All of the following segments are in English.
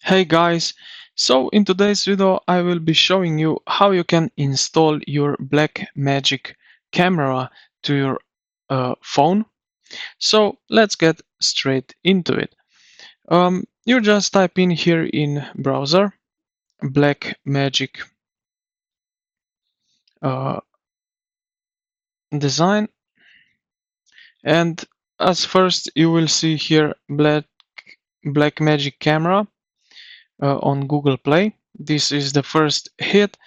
Hey guys, so in today's video I will be showing you how you can install your Blackmagic camera to your phone. So let's get straight into it. You just type in here in browser Blackmagic uh, design, and as first you will see here Blackmagic camera on Google Play. This is the first hit.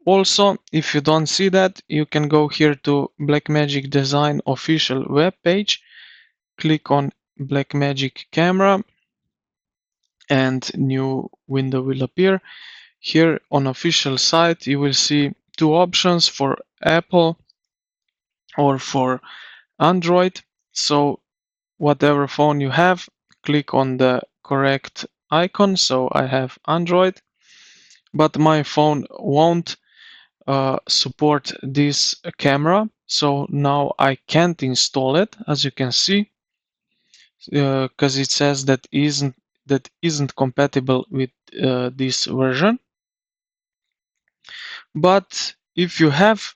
Also, if you don't see that, you can go here to Blackmagic Design official web page, click on Blackmagic camera, and new window will appear. Here on official site, you will see two options for Apple or for Android. So whatever phone you have, click on the correct icon. So I have Android, but my phone won't support this camera, so now I can't install it, as you can see, because it says that isn't compatible with this version. But if you have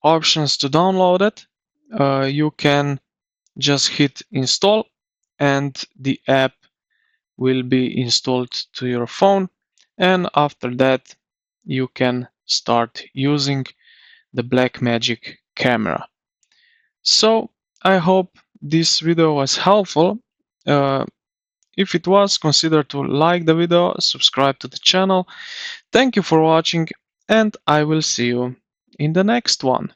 options to download it, you can just hit install and the app will be installed to your phone, and after that you can start using the Blackmagic camera. So I hope this video was helpful. Uh, if it was, consider to like the video, subscribe to the channel. Thank you for watching, and I will see you in the next one.